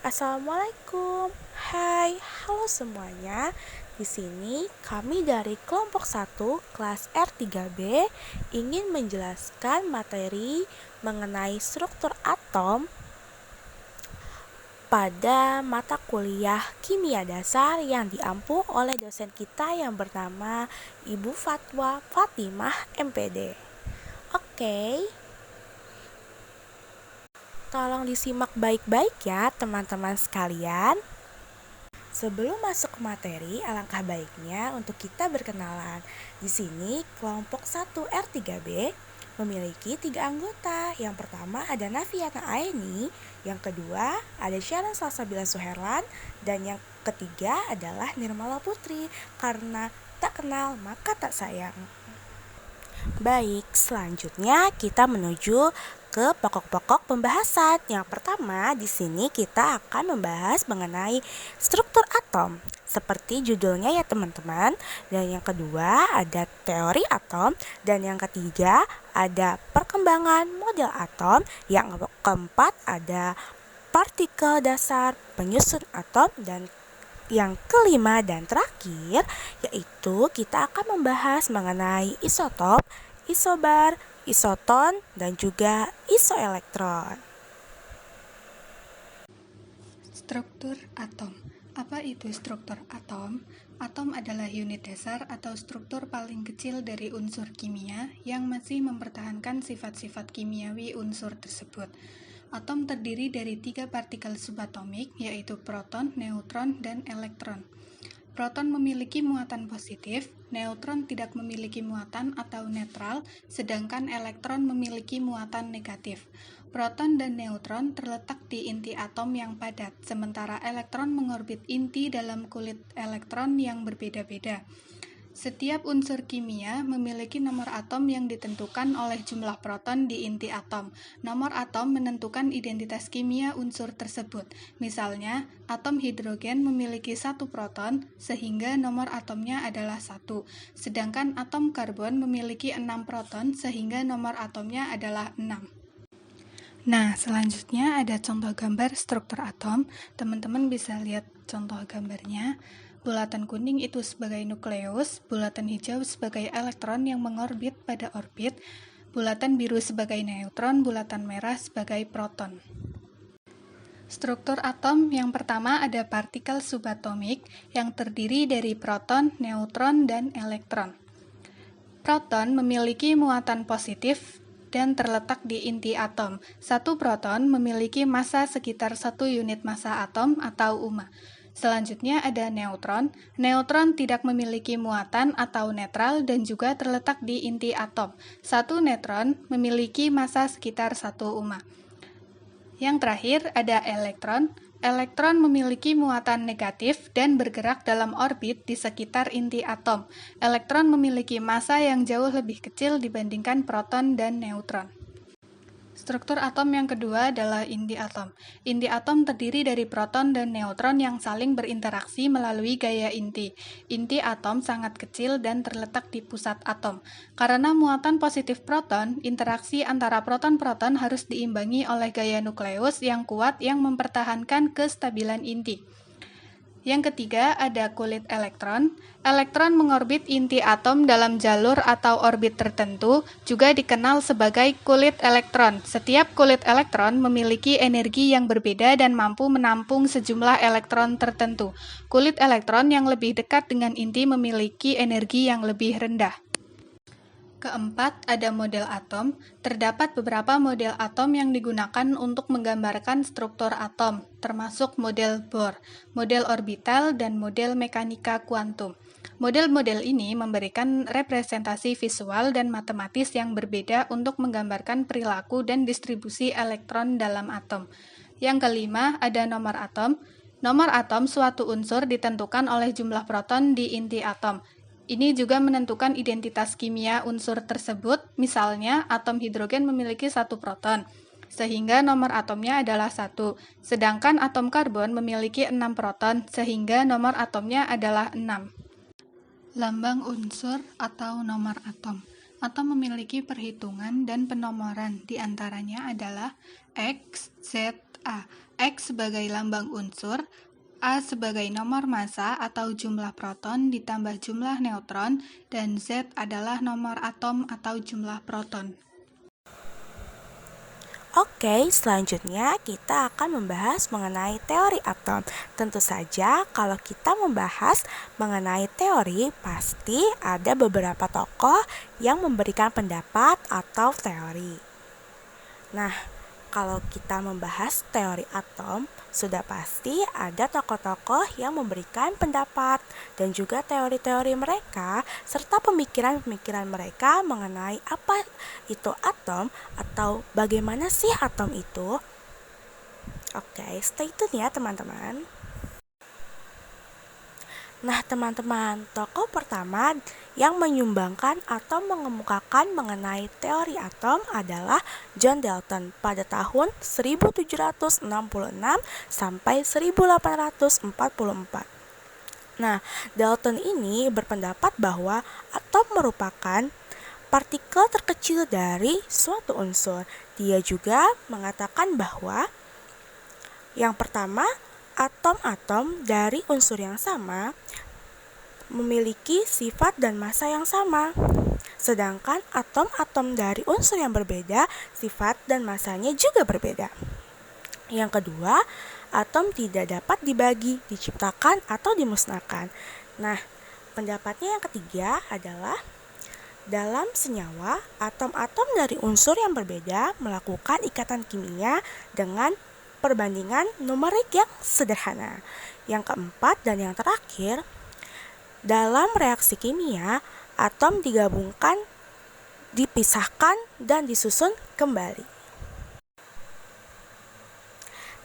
Assalamualaikum. Hai, halo semuanya. Di sini kami dari kelompok 1 kelas R3B ingin menjelaskan materi mengenai struktur atom pada mata kuliah kimia dasar yang diampu oleh dosen kita yang bernama Ibu Fatwa Fatimah MPD. Oke. Tolong disimak baik-baik ya teman-teman sekalian. Sebelum masuk ke materi, alangkah baiknya untuk kita berkenalan. Di sini kelompok 1 R3B memiliki 3 anggota. Yang pertama ada Nafiana Aini, yang kedua ada Sharon Salsabila Suherlan, dan yang ketiga adalah Nirmala Putri. Karena tak kenal maka tak sayang. Baik, selanjutnya kita menuju ke pokok-pokok pembahasan. Yang pertama, di sini kita akan membahas mengenai struktur atom. Seperti judulnya ya teman-teman. Dan yang kedua ada teori atom. Dan yang ketiga ada perkembangan model atom. Yang keempat ada partikel dasar, penyusun atom, dan yang kelima dan terakhir yaitu kita akan membahas mengenai isotop, isobar, isoton, dan juga isoelektron. Struktur atom. Apa itu struktur atom? Atom adalah unit dasar atau struktur paling kecil dari unsur kimia yang masih mempertahankan sifat-sifat kimiawi unsur tersebut. Atom terdiri dari 3 partikel subatomik, yaitu proton, neutron, dan elektron. Proton memiliki muatan positif, neutron tidak memiliki muatan atau netral, sedangkan elektron memiliki muatan negatif. Proton dan neutron terletak di inti atom yang padat, sementara elektron mengorbit inti dalam kulit elektron yang berbeda-beda. Setiap unsur kimia memiliki nomor atom yang ditentukan oleh jumlah proton di inti atom. Nomor atom menentukan identitas kimia unsur tersebut. Misalnya, atom hidrogen memiliki 1 proton, sehingga nomor atomnya adalah 1. Sedangkan atom karbon memiliki 6 proton, sehingga nomor atomnya adalah 6. Nah, selanjutnya ada contoh gambar struktur atom. Teman-teman bisa lihat contoh gambarnya. Bulatan kuning itu sebagai nukleus, bulatan hijau sebagai elektron yang mengorbit pada orbit, bulatan biru sebagai neutron, bulatan merah sebagai proton. Struktur atom yang pertama ada partikel subatomik yang terdiri dari proton, neutron, dan elektron. Proton memiliki muatan positif dan terletak di inti atom. 1 proton memiliki massa sekitar 1 unit massa atom atau UMA. Selanjutnya ada neutron. Neutron tidak memiliki muatan atau netral dan juga terletak di inti atom. 1 neutron memiliki massa sekitar 1 UMA. Yang terakhir ada elektron. Elektron memiliki muatan negatif dan bergerak dalam orbit di sekitar inti atom. Elektron memiliki massa yang jauh lebih kecil dibandingkan proton dan neutron. Struktur atom yang kedua adalah inti atom. Inti atom terdiri dari proton dan neutron yang saling berinteraksi melalui gaya inti. Inti atom sangat kecil dan terletak di pusat atom. Karena muatan positif proton, interaksi antara proton-proton harus diimbangi oleh gaya nukleus yang kuat yang mempertahankan kestabilan inti. Yang ketiga ada kulit elektron. Elektron mengorbit inti atom dalam jalur atau orbit tertentu, juga dikenal sebagai kulit elektron. Setiap kulit elektron memiliki energi yang berbeda dan mampu menampung sejumlah elektron tertentu. Kulit elektron yang lebih dekat dengan inti memiliki energi yang lebih rendah. Keempat, ada model atom. Terdapat beberapa model atom yang digunakan untuk menggambarkan struktur atom, termasuk model Bohr, model orbital, dan model mekanika kuantum. Model-model ini memberikan representasi visual dan matematis yang berbeda untuk menggambarkan perilaku dan distribusi elektron dalam atom. Yang kelima, ada nomor atom. Nomor atom suatu unsur ditentukan oleh jumlah proton di inti atom. Ini juga menentukan identitas kimia unsur tersebut, misalnya atom hidrogen memiliki 1 proton, sehingga nomor atomnya adalah 1, sedangkan atom karbon memiliki 6 proton, sehingga nomor atomnya adalah 6. Lambang unsur atau nomor atom. Atom memiliki perhitungan dan penomoran, diantaranya adalah X, Z, A. X sebagai lambang unsur, A sebagai nomor massa atau jumlah proton ditambah jumlah neutron, dan Z adalah nomor atom atau jumlah proton. Oke, selanjutnya kita akan membahas mengenai teori atom. Tentu saja kalau kita membahas mengenai teori, pasti ada beberapa tokoh yang memberikan pendapat atau teori. Nah, kalau kita membahas teori atom, sudah pasti ada tokoh-tokoh yang memberikan pendapat dan juga teori-teori mereka serta pemikiran-pemikiran mereka mengenai apa itu atom atau bagaimana sih atom itu. Oke, stay tune ya teman-teman. Nah teman-teman, tokoh pertama yang menyumbangkan atau mengemukakan mengenai teori atom adalah John Dalton pada tahun 1766 sampai 1844. Nah, Dalton ini berpendapat bahwa atom merupakan partikel terkecil dari suatu unsur. Dia juga mengatakan bahwa yang pertama, atom-atom dari unsur yang sama memiliki sifat dan massa yang sama. Sedangkan atom-atom dari unsur yang berbeda, sifat dan massanya juga berbeda. Yang kedua, atom tidak dapat dibagi, diciptakan, atau dimusnahkan. Nah, pendapatnya yang ketiga adalah dalam senyawa, atom-atom dari unsur yang berbeda melakukan ikatan kimia dengan perbandingan numerik yang sederhana. Yang keempat dan yang terakhir, dalam reaksi kimia, atom digabungkan, dipisahkan, dan disusun kembali.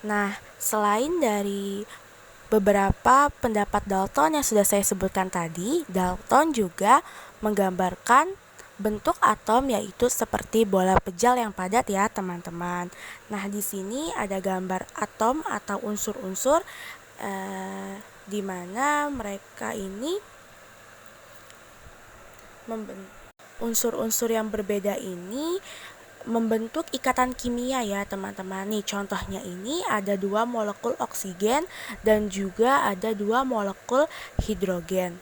Nah, selain dari beberapa pendapat Dalton yang sudah saya sebutkan tadi, Dalton juga menggambarkan bentuk atom yaitu seperti bola pejal yang padat ya teman-teman. Nah, di sini ada gambar atom atau unsur-unsur di mana mereka ini unsur-unsur yang berbeda ini membentuk ikatan kimia ya teman-teman. Nih contohnya ini ada 2 molekul oksigen dan juga ada 2 molekul hidrogen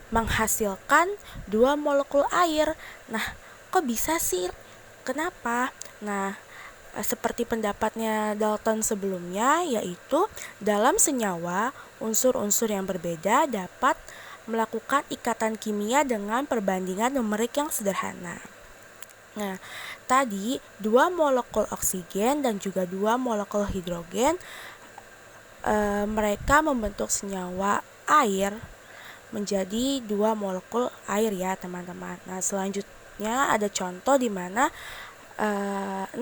menghasilkan 2 molekul air. Nah, kok bisa sih? Kenapa? Nah, seperti pendapatnya Dalton sebelumnya, yaitu dalam senyawa, unsur-unsur yang berbeda dapat melakukan ikatan kimia dengan perbandingan numerik yang sederhana. Nah, tadi 2 molekul oksigen dan juga 2 molekul hidrogen mereka membentuk senyawa air menjadi 2 molekul air ya teman-teman. Nah, selanjutnya ada contoh di mana 16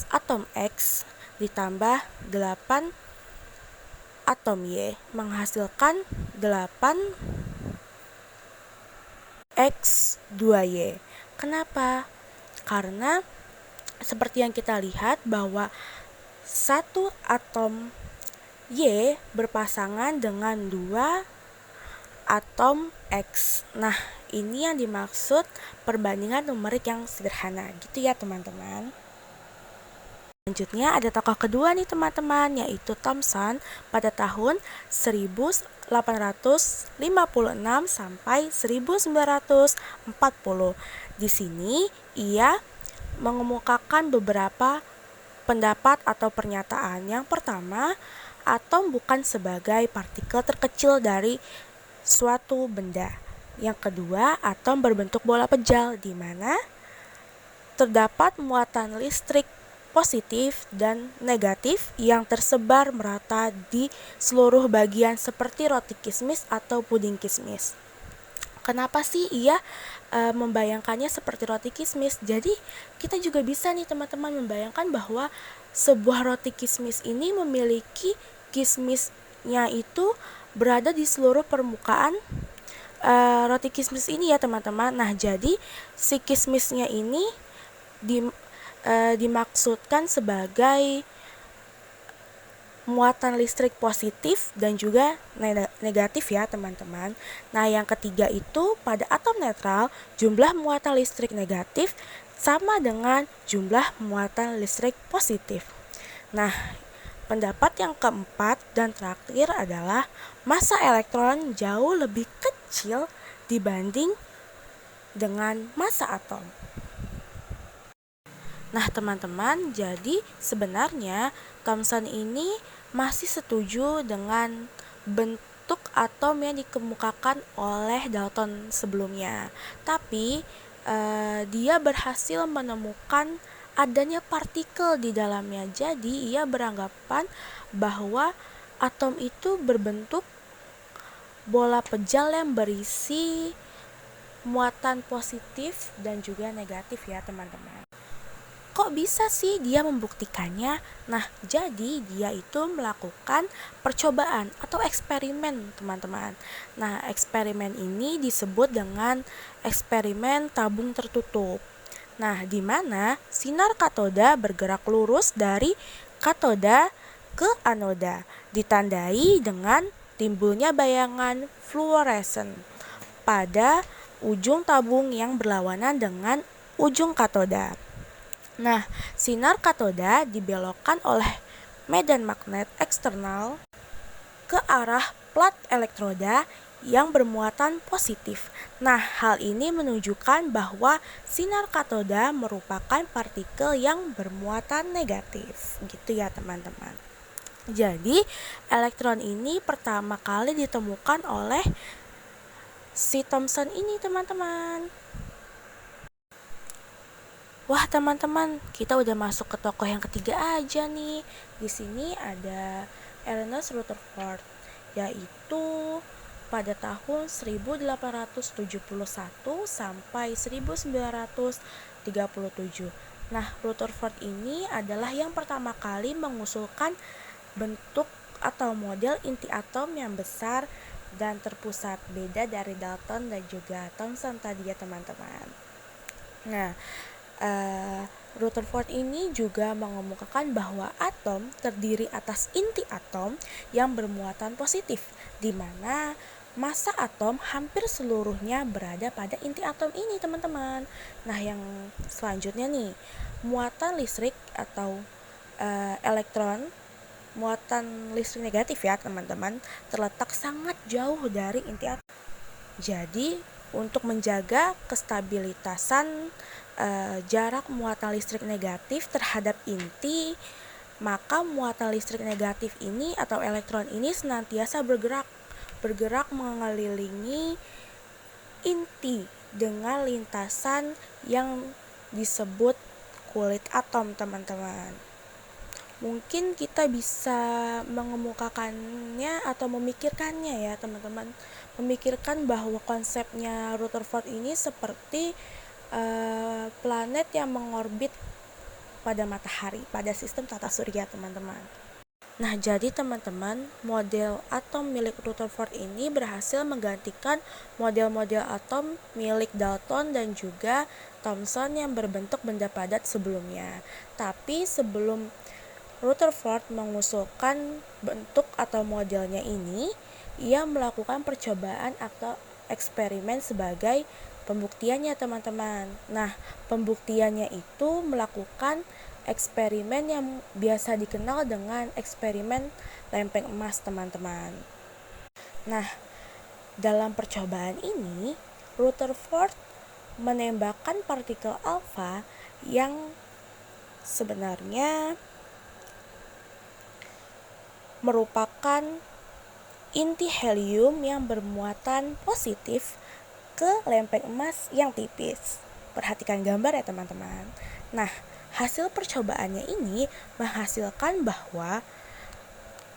atom X ditambah 8 atom Y menghasilkan 8 X 2Y. Kenapa? Karena seperti yang kita lihat bahwa satu atom Y berpasangan dengan 2 atom X. Nah, ini yang dimaksud perbandingan numerik yang sederhana gitu ya teman-teman. Selanjutnya ada tokoh kedua nih teman-teman, yaitu Thomson pada tahun 1856 sampai 1940. Di sini ia mengemukakan beberapa pendapat atau pernyataan. Yang pertama, atom bukan sebagai partikel terkecil dari suatu benda. Yang kedua, atom berbentuk bola pejal di mana terdapat muatan listrik positif dan negatif yang tersebar merata di seluruh bagian seperti roti kismis atau puding kismis. Kenapa sih ia membayangkannya seperti roti kismis? Jadi kita juga bisa nih teman-teman membayangkan bahwa sebuah roti kismis ini memiliki kismisnya itu berada di seluruh permukaan roti kismis ini ya teman-teman. Nah, jadi si kismisnya ini dimaksudkan sebagai muatan listrik positif dan juga negatif ya teman-teman. Nah, yang ketiga itu pada atom netral jumlah muatan listrik negatif sama dengan jumlah muatan listrik positif. Nah, Pendapat yang keempat dan terakhir adalah massa elektron jauh lebih kecil dibanding dengan massa atom. Nah teman-teman, jadi sebenarnya Thomson ini masih setuju dengan bentuk atom yang dikemukakan oleh Dalton sebelumnya. Tapi dia berhasil menemukan adanya partikel di dalamnya. Jadi ia beranggapan bahwa atom itu berbentuk bola pejal yang berisi muatan positif dan juga negatif ya teman-teman. Kok bisa sih dia membuktikannya? Nah, jadi dia itu melakukan percobaan atau eksperimen, teman-teman. Nah, eksperimen ini disebut dengan eksperimen tabung tertutup. Nah, di mana sinar katoda bergerak lurus dari katoda ke anoda, ditandai dengan timbulnya bayangan fluoresen pada ujung tabung yang berlawanan dengan ujung katoda. Nah, sinar katoda dibelokkan oleh medan magnet eksternal ke arah plat elektroda yang bermuatan positif. Nah, hal ini menunjukkan bahwa sinar katoda merupakan partikel yang bermuatan negatif. Gitu ya, teman-teman. Jadi, elektron ini pertama kali ditemukan oleh si Thomson ini, teman-teman. Wah teman-teman, kita udah masuk ke tokoh yang ketiga aja nih. Di sini ada Ernest Rutherford, yaitu pada tahun 1871 sampai 1937. Nah, Rutherford ini adalah yang pertama kali mengusulkan bentuk atau model inti atom yang besar dan terpusat, beda dari Dalton dan juga Thomson tadi ya teman-teman. Nah, Rutherford ini juga mengemukakan bahwa atom terdiri atas inti atom yang bermuatan positif, di mana massa atom hampir seluruhnya berada pada inti atom ini, teman-teman. Nah, yang selanjutnya nih, muatan listrik atau elektron, muatan listrik negatif ya, teman-teman, terletak sangat jauh dari inti atom. Jadi, untuk menjaga kestabilitasan jarak muatan listrik negatif terhadap inti, maka muatan listrik negatif ini atau elektron ini senantiasa bergerak mengelilingi inti dengan lintasan yang disebut kulit atom, teman-teman. Mungkin kita bisa mengemukakannya atau memikirkannya ya teman-teman, memikirkan bahwa konsepnya Rutherford ini seperti planet yang mengorbit pada matahari, pada sistem tata surya, teman-teman. Nah, jadi teman-teman, model atom milik Rutherford ini berhasil menggantikan model-model atom milik Dalton dan juga Thomson yang berbentuk benda padat sebelumnya. Tapi sebelum Rutherford mengusulkan bentuk atau modelnya ini, ia melakukan percobaan atau eksperimen sebagai pembuktiannya, teman-teman. Nah, pembuktiannya itu melakukan eksperimen yang biasa dikenal dengan eksperimen lempeng emas, teman-teman. Nah, dalam percobaan ini, Rutherford menembakkan partikel alfa yang sebenarnya merupakan inti helium yang bermuatan positif ke lempeng emas yang tipis. Perhatikan gambar ya teman-teman. Nah, hasil percobaannya ini menghasilkan bahwa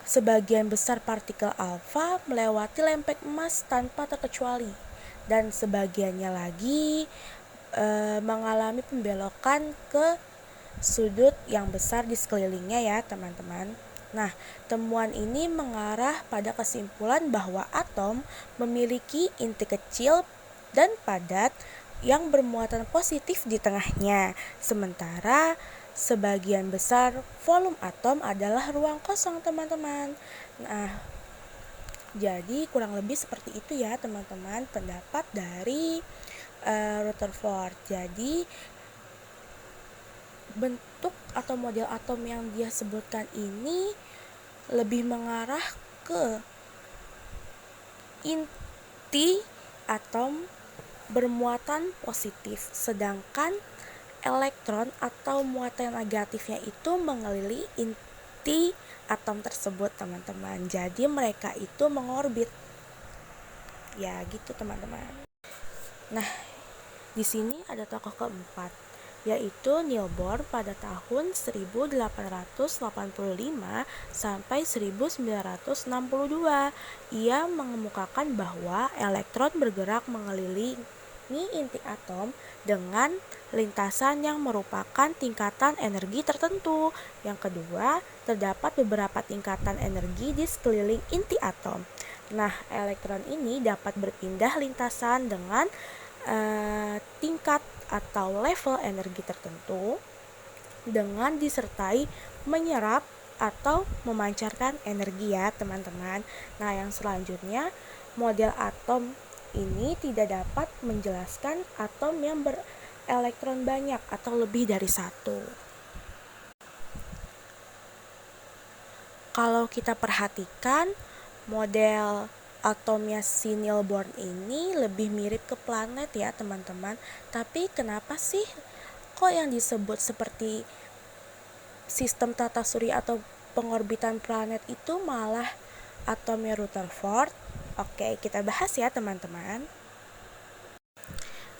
sebagian besar partikel alfa melewati lempeng emas tanpa terkecuali, dan sebagiannya lagi mengalami pembelokan ke sudut yang besar di sekelilingnya ya teman-teman. Nah, temuan ini mengarah pada kesimpulan bahwa atom memiliki inti kecil dan padat yang bermuatan positif di tengahnya, sementara sebagian besar volume atom adalah ruang kosong, teman-teman. Nah, jadi kurang lebih seperti itu ya teman-teman pendapat dari Rutherford. Jadi bentuk atau model atom yang dia sebutkan ini lebih mengarah ke inti atom bermuatan positif, sedangkan elektron atau muatan negatifnya itu mengelilingi inti atom tersebut, teman-teman. Jadi mereka itu mengorbit. Ya, gitu, teman-teman. Nah, di sini ada tokoh keempat, yaitu Niels Bohr pada tahun 1885 sampai 1962. Ia mengemukakan bahwa elektron bergerak mengelilingi inti atom dengan lintasan yang merupakan tingkatan energi tertentu. Yang kedua, terdapat beberapa tingkatan energi di sekeliling inti atom. Nah, elektron ini dapat berpindah lintasan dengan tingkat atau level energi tertentu dengan disertai menyerap atau memancarkan energi, ya teman-teman. Nah, yang selanjutnya, model atom ini tidak dapat menjelaskan atom yang berelektron banyak atau lebih dari satu. Kalau kita perhatikan, model atomnya si Niels Bohr ini lebih mirip ke planet, ya teman-teman. Tapi kenapa sih kok yang disebut seperti sistem tata surya atau pengorbitan planet itu malah atomnya Rutherford? Oke, kita bahas ya teman-teman.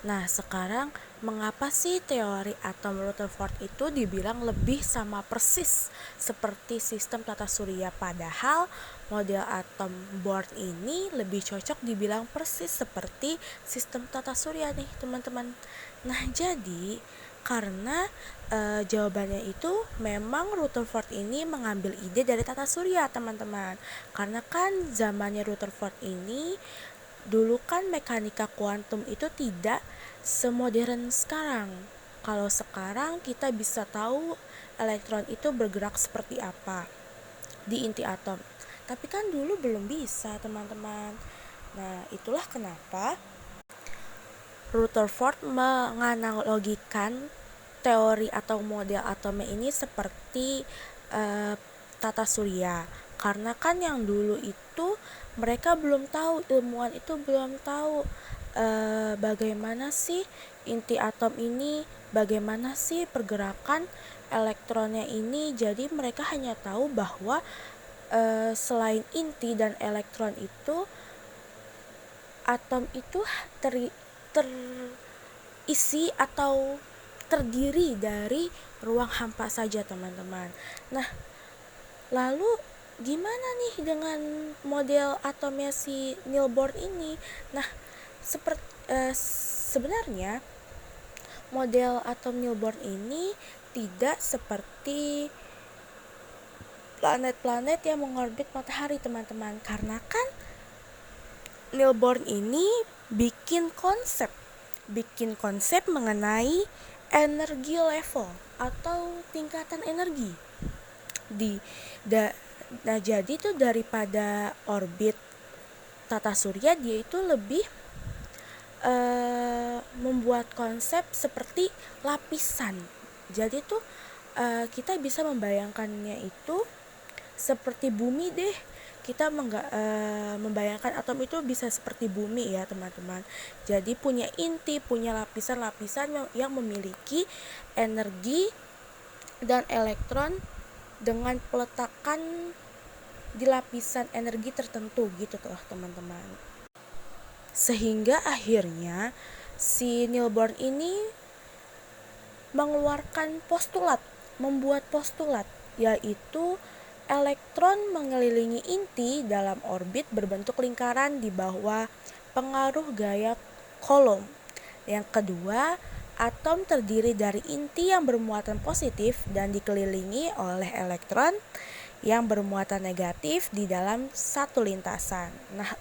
Nah, sekarang mengapa sih teori atom Rutherford itu dibilang lebih sama persis seperti sistem tata surya, padahal model atom Bohr ini lebih cocok dibilang persis seperti sistem tata surya nih, teman-teman. Nah, jadi karena jawabannya itu memang Rutherford ini mengambil ide dari tata surya, teman-teman. Karena kan zamannya Rutherford ini dulu kan mekanika kuantum itu tidak semodern sekarang. Kalau sekarang kita bisa tahu elektron itu bergerak seperti apa di inti atom. Tapi kan dulu belum bisa, teman-teman. Nah, itulah kenapa Rutherford menganalogikan teori atau model atomnya ini seperti tata surya. Karena kan yang dulu itu mereka belum tahu, ilmuwan itu belum tahu bagaimana sih inti atom ini, bagaimana sih pergerakan elektronnya ini. Jadi mereka hanya tahu bahwa selain inti dan elektron itu, atom itu terisi atau terdiri dari ruang hampa saja, teman-teman. Nah, lalu gimana nih dengan model atomnya si Niels Bohr ini? Nah, sebenarnya model atom Niels Bohr ini tidak seperti planet-planet yang mengorbit matahari, teman-teman. Karena kan Niels Bohr ini bikin konsep mengenai energi level atau tingkatan energi nah, jadi tuh daripada orbit tata surya, dia itu lebih membuat konsep seperti lapisan. Jadi tuh kita bisa membayangkannya itu seperti bumi deh. Kita membayangkan atom itu bisa seperti bumi, ya teman-teman. Jadi punya inti, punya lapisan-lapisan yang memiliki energi dan elektron dengan peletakan di lapisan energi tertentu gitu tuh, teman-teman. Sehingga akhirnya si Niels Bohr ini membuat postulat, yaitu elektron mengelilingi inti dalam orbit berbentuk lingkaran di bawah pengaruh gaya Coulomb. Yang kedua, atom terdiri dari inti yang bermuatan positif dan dikelilingi oleh elektron yang bermuatan negatif di dalam satu lintasan. Nah,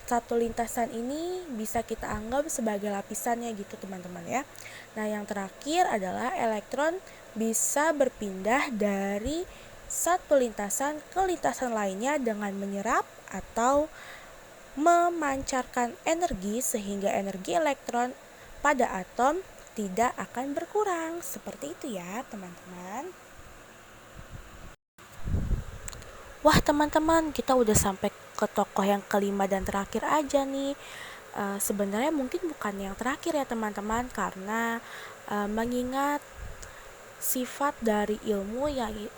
satu lintasan ini bisa kita anggap sebagai lapisannya gitu, teman-teman ya. Nah, yang terakhir adalah elektron bisa berpindah dari satu lintasan ke lintasan lainnya dengan menyerap atau memancarkan energi, sehingga energi elektron pada atom tidak akan berkurang. Seperti itu ya, teman-teman. Wah teman-teman, kita udah sampai ke tokoh yang kelima dan terakhir aja nih. Sebenarnya mungkin bukan yang terakhir ya teman-teman, karena mengingat sifat dari ilmu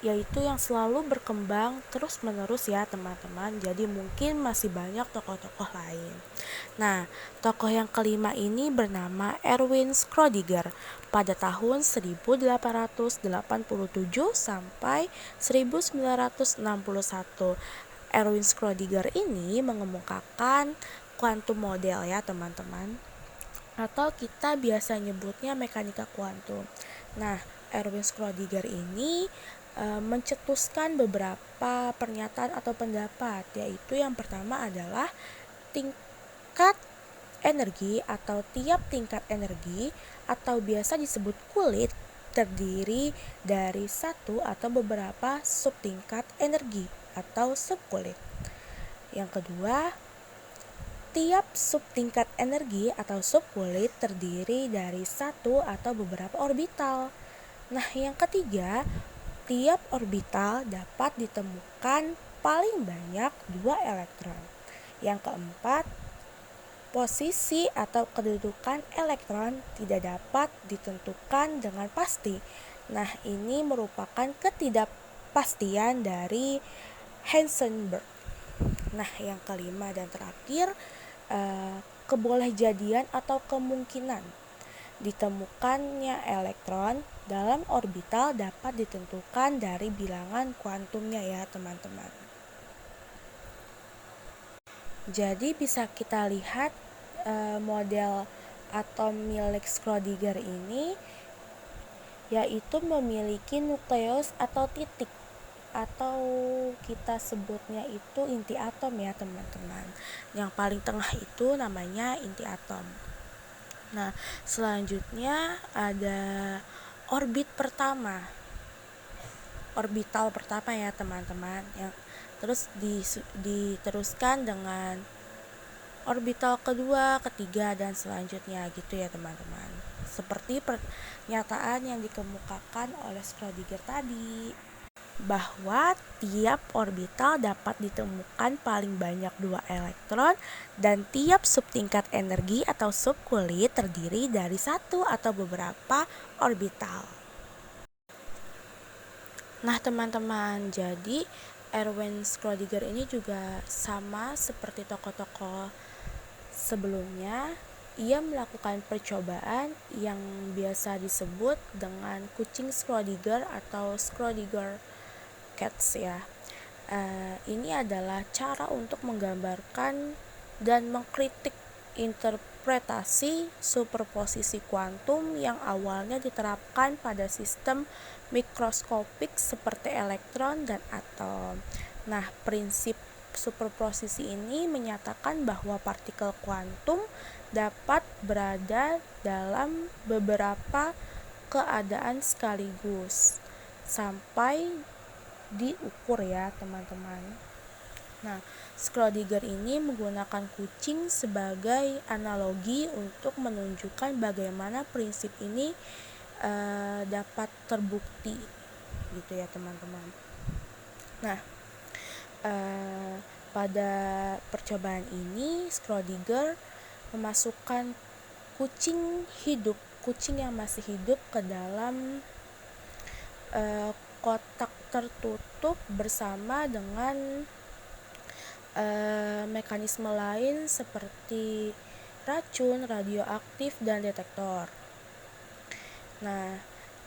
yaitu yang selalu berkembang terus menerus ya teman-teman. Jadi mungkin masih banyak tokoh-tokoh lain. Nah, tokoh yang kelima ini bernama Erwin Schrödinger pada tahun 1887 sampai 1961. Erwin Schrödinger ini mengemukakan quantum model ya teman-teman, atau kita biasa nyebutnya mekanika kuantum. Nah, Erwin Schrödinger ini mencetuskan beberapa pernyataan atau pendapat, yaitu yang pertama adalah tingkat energi atau tiap tingkat energi atau biasa disebut kulit terdiri dari satu atau beberapa subtingkat energi atau subkulit. Yang kedua, tiap subtingkat energi atau subkulit terdiri dari satu atau beberapa orbital. Nah, yang ketiga, tiap orbital dapat ditemukan paling banyak 2 elektron. Yang keempat, posisi atau kedudukan elektron tidak dapat ditentukan dengan pasti. Nah, ini merupakan ketidakpastian dari Heisenberg. Nah, yang kelima dan terakhir, kebolehjadian atau kemungkinan ditemukannya elektron dalam orbital dapat ditentukan dari bilangan kuantumnya ya teman-teman. Jadi bisa kita lihat model atom milik Schrödinger ini yaitu memiliki nukleus atau titik, atau kita sebutnya itu inti atom ya teman-teman. Yang paling tengah itu namanya inti atom. Nah, selanjutnya ada orbital pertama ya teman-teman, yang terus diteruskan dengan orbital kedua, ketiga, dan selanjutnya gitu ya teman-teman, seperti pernyataan yang dikemukakan oleh Schrödinger tadi, bahwa tiap orbital dapat ditemukan paling banyak 2 elektron dan tiap subtingkat energi atau subkulit terdiri dari satu atau beberapa orbital. Nah teman-teman, jadi Erwin Schrödinger ini juga sama seperti tokoh-tokoh sebelumnya. Ia melakukan percobaan yang biasa disebut dengan kucing Schrödinger atau Schrödinger cats ya. Ini adalah cara untuk menggambarkan dan mengkritik interpretasi superposisi kuantum yang awalnya diterapkan pada sistem mikroskopik seperti elektron dan atom. Nah, prinsip superposisi ini menyatakan bahwa partikel kuantum dapat berada dalam beberapa keadaan sekaligus sampai diukur ya teman-teman. Nah, Schrödinger ini menggunakan kucing sebagai analogi untuk menunjukkan bagaimana prinsip ini dapat terbukti gitu ya teman-teman. Nah, pada percobaan ini Schrödinger memasukkan kucing yang masih hidup ke dalam kotak tertutup bersama dengan mekanisme lain seperti racun, radioaktif, dan detektor. Nah,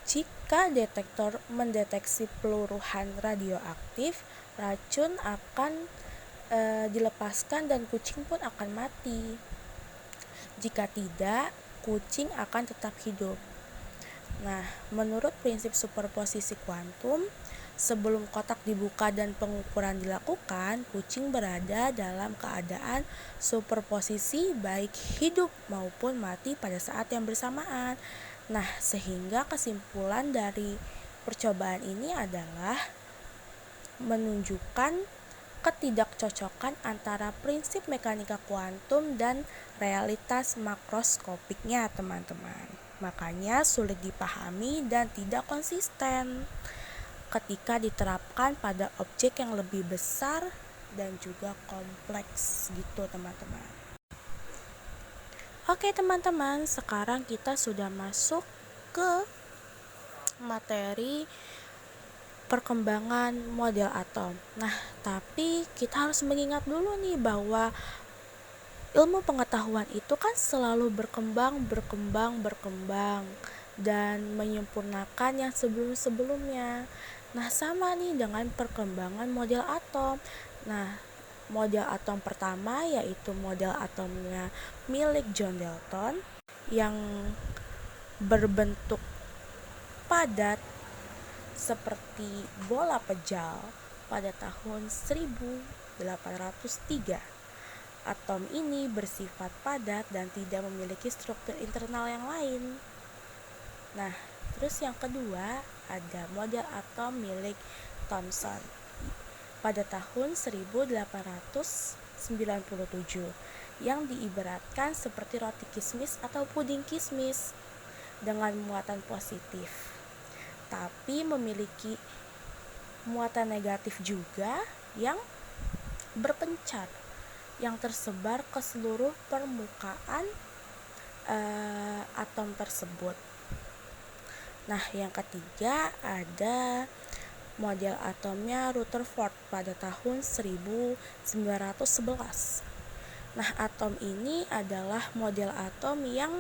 jika detektor mendeteksi peluruhan radioaktif, racun akan dilepaskan dan kucing pun akan mati. Jika tidak, kucing akan tetap hidup. Nah, menurut prinsip superposisi kuantum, sebelum kotak dibuka dan pengukuran dilakukan, kucing berada dalam keadaan superposisi baik hidup maupun mati pada saat yang bersamaan. Nah, sehingga kesimpulan dari percobaan ini adalah menunjukkan ketidakcocokan antara prinsip mekanika kuantum dan realitas makroskopiknya, teman-teman. Makanya sulit dipahami dan tidak konsisten. ketika diterapkan pada objek yang lebih besar dan juga kompleks gitu teman-teman. Oke teman-teman, sekarang kita sudah masuk ke materi perkembangan model atom. Nah, tapi kita harus mengingat dulu nih bahwa ilmu pengetahuan itu kan selalu berkembang dan menyempurnakan yang sebelum-sebelumnya. Nah, sama nih dengan perkembangan model atom. Nah, model atom pertama yaitu model atomnya milik John Dalton yang berbentuk padat seperti bola pejal pada tahun 1803. Atom ini bersifat padat dan tidak memiliki struktur internal yang lain. Nah, terus yang kedua ada model atom milik Thomson pada tahun 1897 yang diibaratkan seperti roti kismis atau puding kismis dengan muatan positif, tapi memiliki muatan negatif juga yang berpencar yang tersebar ke seluruh permukaan atom tersebut. Nah, yang ketiga ada model atomnya Rutherford pada tahun 1911. Nah, atom ini adalah model atom yang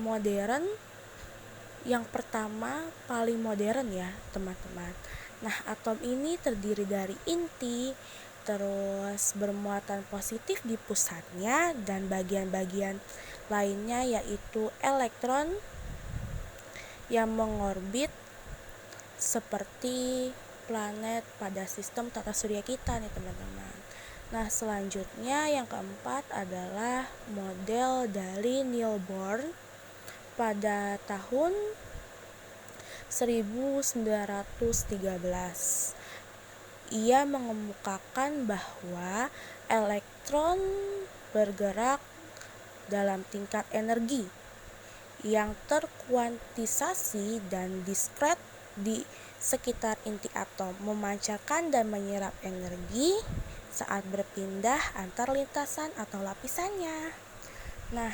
modern, yang pertama paling modern ya teman-teman. Nah, atom ini terdiri dari inti, terus bermuatan positif di pusatnya dan bagian-bagian lainnya yaitu elektron yang mengorbit seperti planet pada sistem tata surya kita nih teman-teman. Nah, selanjutnya yang keempat adalah model dari Niels Bohr pada tahun 1913. Ia mengemukakan bahwa elektron bergerak dalam tingkat energi yang terkuantisasi dan diskret di sekitar inti atom, memancarkan dan menyerap energi saat berpindah antar lintasan atau lapisannya. Nah,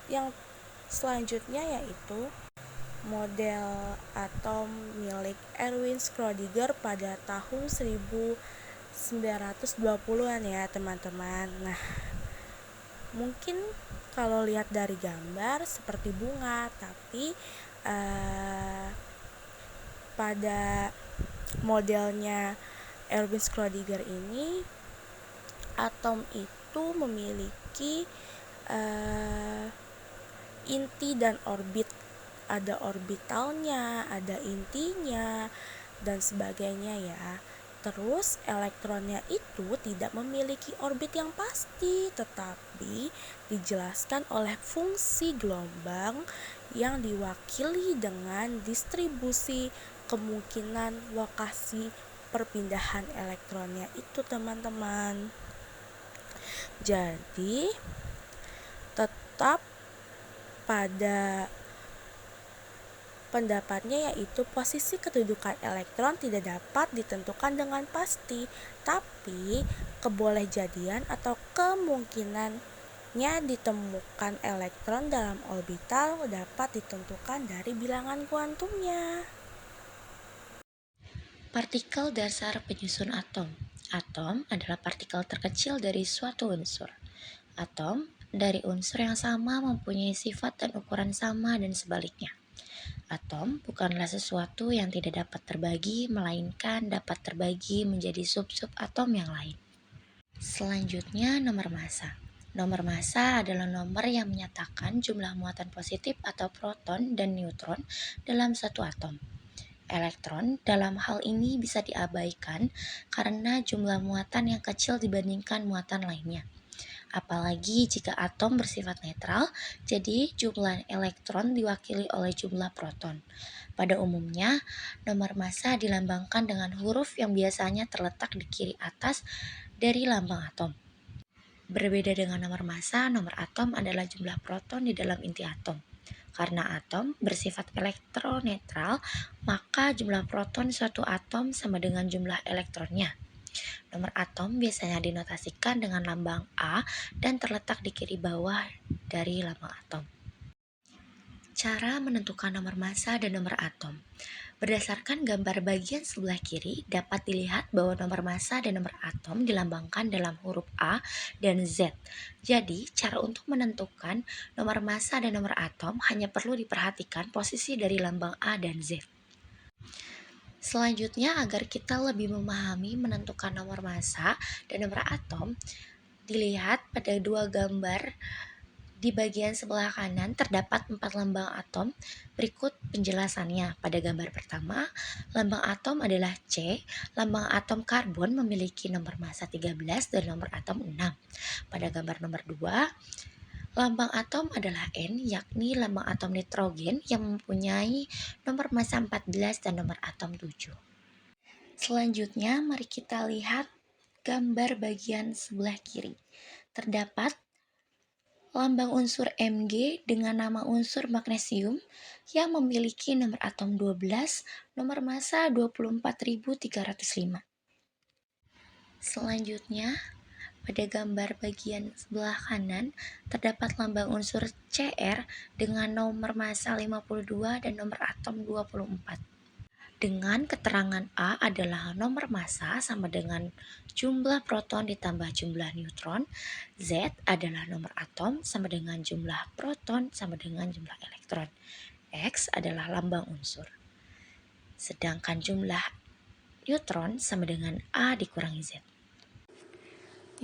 yang selanjutnya yaitu model atom milik Erwin Schrödinger pada tahun 1920-an ya teman-teman. Nah, mungkin kalau lihat dari gambar seperti bunga, tapi pada modelnya Erwin Schrödinger ini atom itu memiliki inti dan orbit. Ada orbitalnya, ada intinya, dan sebagainya ya. Terus elektronnya itu tidak memiliki orbit yang pasti, tetapi dijelaskan oleh fungsi gelombang yang diwakili dengan distribusi kemungkinan lokasi perpindahan elektronnya itu teman-teman. Jadi tetap pada pendapatnya yaitu posisi kedudukan elektron tidak dapat ditentukan dengan pasti, tapi kebolehjadian atau kemungkinannya ditemukan elektron dalam orbital dapat ditentukan dari bilangan kuantumnya. Partikel dasar penyusun atom. Atom adalah partikel terkecil dari suatu unsur. Atom dari unsur yang sama mempunyai sifat dan ukuran sama dan sebaliknya. Atom bukanlah sesuatu yang tidak dapat terbagi, melainkan dapat terbagi menjadi sub-sub atom yang lain. Selanjutnya, nomor massa. Nomor massa adalah nomor yang menyatakan jumlah muatan positif atau proton dan neutron dalam satu atom. Elektron dalam hal ini bisa diabaikan karena jumlah muatan yang kecil dibandingkan muatan lainnya. Apalagi jika atom bersifat netral, jadi jumlah elektron diwakili oleh jumlah proton. Pada umumnya, nomor massa dilambangkan dengan huruf yang biasanya terletak di kiri atas dari lambang atom. Berbeda dengan nomor massa, nomor atom adalah jumlah proton di dalam inti atom. Karena atom bersifat elektronetral, maka jumlah proton suatu atom sama dengan jumlah elektronnya. Nomor atom biasanya dinotasikan dengan lambang A dan terletak di kiri bawah dari lambang atom. Cara menentukan nomor massa dan nomor atom. Berdasarkan gambar bagian sebelah kiri, dapat dilihat bahwa nomor massa dan nomor atom dilambangkan dalam huruf A dan Z. Jadi, cara untuk menentukan nomor massa dan nomor atom hanya perlu diperhatikan posisi dari lambang A dan Z. Selanjutnya, agar kita lebih memahami menentukan nomor massa dan nomor atom, dilihat pada dua gambar. Di bagian sebelah kanan terdapat 4 lambang atom. Berikut penjelasannya. Pada gambar pertama, lambang atom adalah C. Lambang atom karbon memiliki nomor massa 13 dan nomor atom 6. Pada gambar nomor 2, lambang atom adalah N, yakni lambang atom nitrogen yang mempunyai nomor massa 14 dan nomor atom 7. Selanjutnya, mari kita lihat gambar bagian sebelah kiri. Terdapat lambang unsur Mg dengan nama unsur magnesium yang memiliki nomor atom 12, nomor massa 24.305. Selanjutnya, pada gambar bagian sebelah kanan terdapat lambang unsur Cr dengan nomor massa 52 dan nomor atom 24. Dengan keterangan A adalah nomor massa sama dengan jumlah proton ditambah jumlah neutron, Z adalah nomor atom sama dengan jumlah proton sama dengan jumlah elektron, X adalah lambang unsur. Sedangkan jumlah neutron sama dengan A dikurangi Z.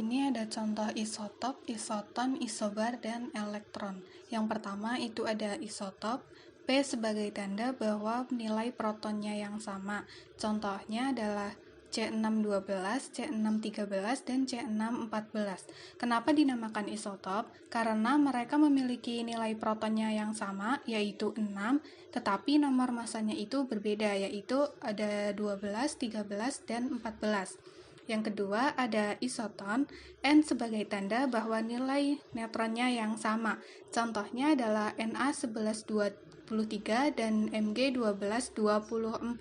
Ini ada contoh isotop, isoton, isobar, dan elektron. Yang pertama itu ada isotop, P sebagai tanda bahwa nilai protonnya yang sama. Contohnya adalah C612, C613, dan C614. Kenapa dinamakan isotop? Karena mereka memiliki nilai protonnya yang sama, yaitu 6, tetapi nomor masanya itu berbeda, yaitu ada 12, 13, dan 14. Yang kedua ada isoton, N sebagai tanda bahwa nilai neutronnya yang sama. Contohnya adalah Na1123 dan Mg1224.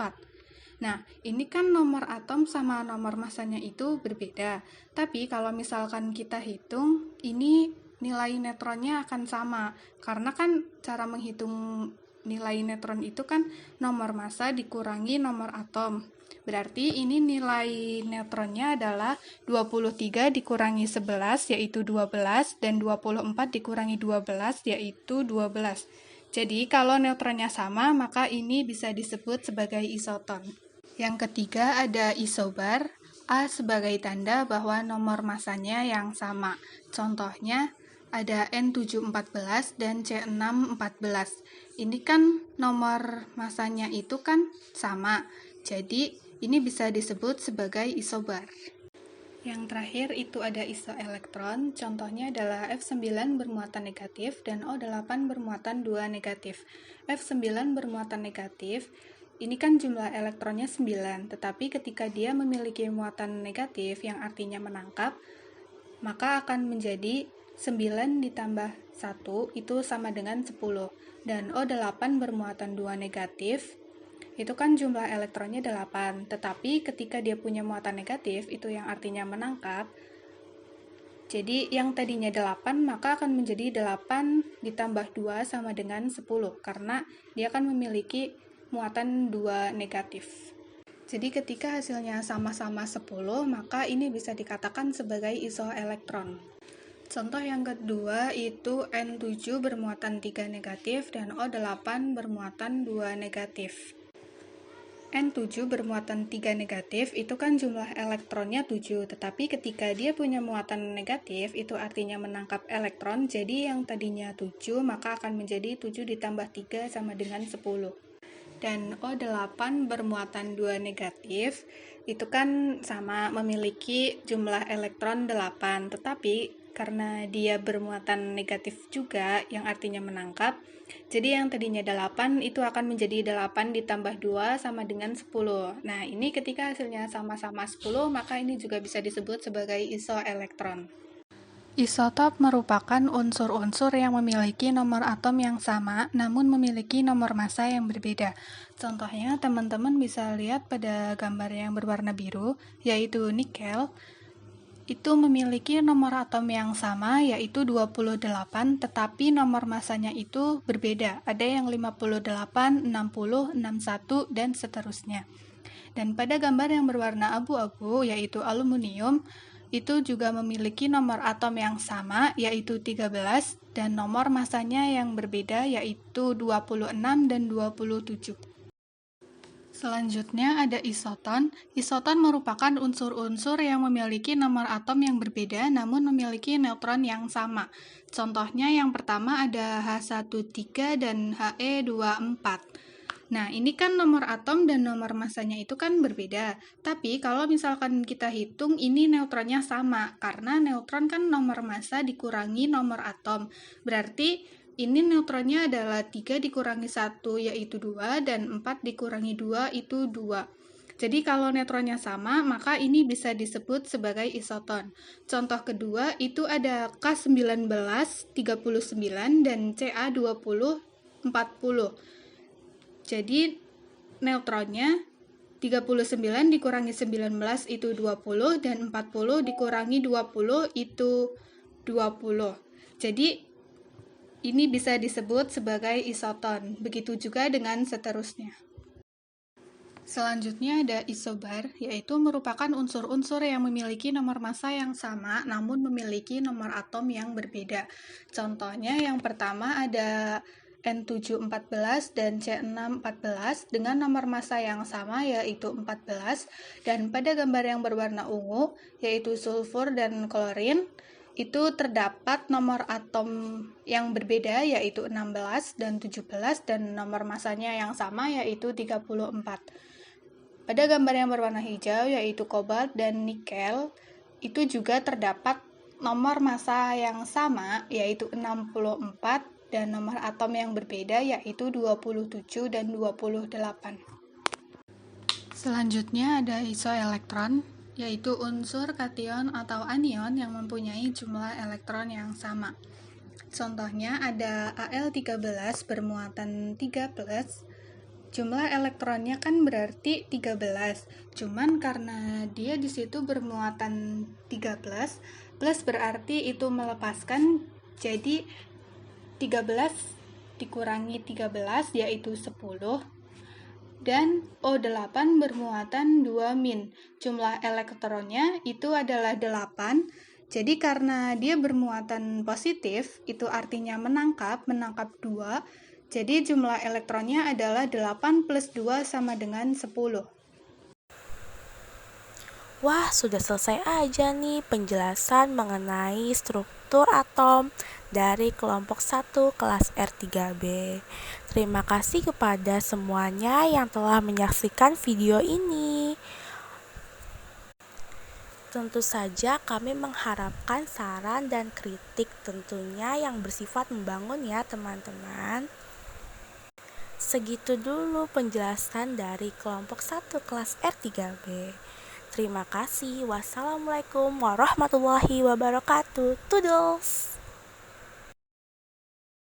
Nah, ini kan nomor atom sama nomor masanya itu berbeda. Tapi kalau misalkan kita hitung, ini nilai neutronnya akan sama. Karena kan cara menghitung nilai neutron itu kan nomor massa dikurangi nomor atom. Berarti ini nilai neutronnya adalah 23 dikurangi 11 yaitu 12 dan 24 dikurangi 12 yaitu 12. Jadi kalau neutronnya sama maka ini bisa disebut sebagai isoton. Yang ketiga ada isobar, A sebagai tanda bahwa nomor massanya yang sama. Contohnya ada N714 dan C614. Ini kan nomor massanya itu kan sama. Jadi ini bisa disebut sebagai isobar. Yang terakhir itu ada isoelektron, contohnya adalah F9 bermuatan negatif dan O8 bermuatan 2 negatif. F9 bermuatan negatif, ini kan jumlah elektronnya 9, tetapi ketika dia memiliki muatan negatif yang artinya menangkap, maka akan menjadi 9 ditambah 1 itu sama dengan 10. Dan O8 bermuatan 2 negatif, itu kan jumlah elektronnya 8, tetapi ketika dia punya muatan negatif, itu yang artinya menangkap, jadi yang tadinya 8, maka akan menjadi 8 ditambah 2 sama dengan 10, karena dia akan memiliki muatan 2 negatif. Jadi ketika hasilnya sama-sama 10, maka ini bisa dikatakan sebagai isoelektron. Contoh yang kedua itu N7 bermuatan 3 negatif dan O8 bermuatan 2 negatif. N7 bermuatan 3 negatif itu kan jumlah elektronnya 7, tetapi ketika dia punya muatan negatif itu artinya menangkap elektron, jadi yang tadinya 7 maka akan menjadi 7 ditambah 3 sama dengan 10. Dan O8 bermuatan 2 negatif itu kan sama memiliki jumlah elektron 8, tetapi karena dia bermuatan negatif juga yang artinya menangkap, jadi yang tadinya 8 itu akan menjadi 8 ditambah 2 sama dengan 10. Nah, ini ketika hasilnya sama-sama 10, maka ini juga bisa disebut sebagai isoelektron. Isotop merupakan unsur-unsur yang memiliki nomor atom yang sama, namun memiliki nomor massa yang berbeda. Contohnya, teman-teman bisa lihat pada gambar yang berwarna biru, yaitu nikel. Itu memiliki nomor atom yang sama, yaitu 28, tetapi nomor massanya itu berbeda. Ada yang 58, 60, 61, dan seterusnya. Dan pada gambar yang berwarna abu-abu, yaitu aluminium, itu juga memiliki nomor atom yang sama, yaitu 13, dan nomor massanya yang berbeda, yaitu 26 dan 27. Selanjutnya ada isoton. Isoton merupakan unsur-unsur yang memiliki nomor atom yang berbeda, namun memiliki neutron yang sama. Contohnya yang pertama ada H13 dan He24. Nah, ini kan nomor atom dan nomor massanya itu kan berbeda. Tapi kalau misalkan kita hitung, ini neutronnya sama. Karena neutron kan nomor massa dikurangi nomor atom. Berarti ini neutronnya adalah 3 dikurangi 1 yaitu 2, dan 4 dikurangi 2 itu 2. Jadi kalau neutronnya sama, maka ini bisa disebut sebagai isoton. Contoh kedua, itu ada K19, 39, dan Ca20, 40. Jadi neutronnya 39 dikurangi 19 itu 20, dan 40 dikurangi 20 itu 20. Jadi ini bisa disebut sebagai isoton. Begitu juga dengan seterusnya. Selanjutnya ada isobar, yaitu merupakan unsur-unsur yang memiliki nomor massa yang sama, namun memiliki nomor atom yang berbeda. Contohnya yang pertama ada N714 dan C614 dengan nomor massa yang sama, yaitu 14, dan pada gambar yang berwarna ungu, yaitu sulfur dan klorin, itu terdapat nomor atom yang berbeda, yaitu 16 dan 17, dan nomor massanya yang sama, yaitu 34. Pada gambar yang berwarna hijau, yaitu kobalt dan nikel, itu juga terdapat nomor massa yang sama, yaitu 64, dan nomor atom yang berbeda, yaitu 27 dan 28. Selanjutnya ada isoelektron, yaitu unsur kation atau anion yang mempunyai jumlah elektron yang sama. Contohnya ada Al13 bermuatan 3+, jumlah elektronnya kan berarti 13. Cuman karena dia di situ bermuatan 3+, plus berarti itu melepaskan, jadi 13 dikurangi 13 yaitu 10. Dan O8 bermuatan 2-. Jumlah elektronnya itu adalah 8. Jadi karena dia bermuatan positif, itu artinya menangkap 2. Jadi jumlah elektronnya adalah 8 plus 2 sama dengan 10. Wah, sudah selesai aja nih penjelasan mengenai struktur atom dari kelompok 1 kelas R3B. Terima kasih kepada semuanya yang telah menyaksikan video ini. Tentu saja kami mengharapkan saran dan kritik tentunya yang bersifat membangun ya teman-teman. Segitu dulu penjelasan dari kelompok 1 kelas R3B. Terima kasih. Wassalamualaikum warahmatullahi wabarakatuh. Toodles!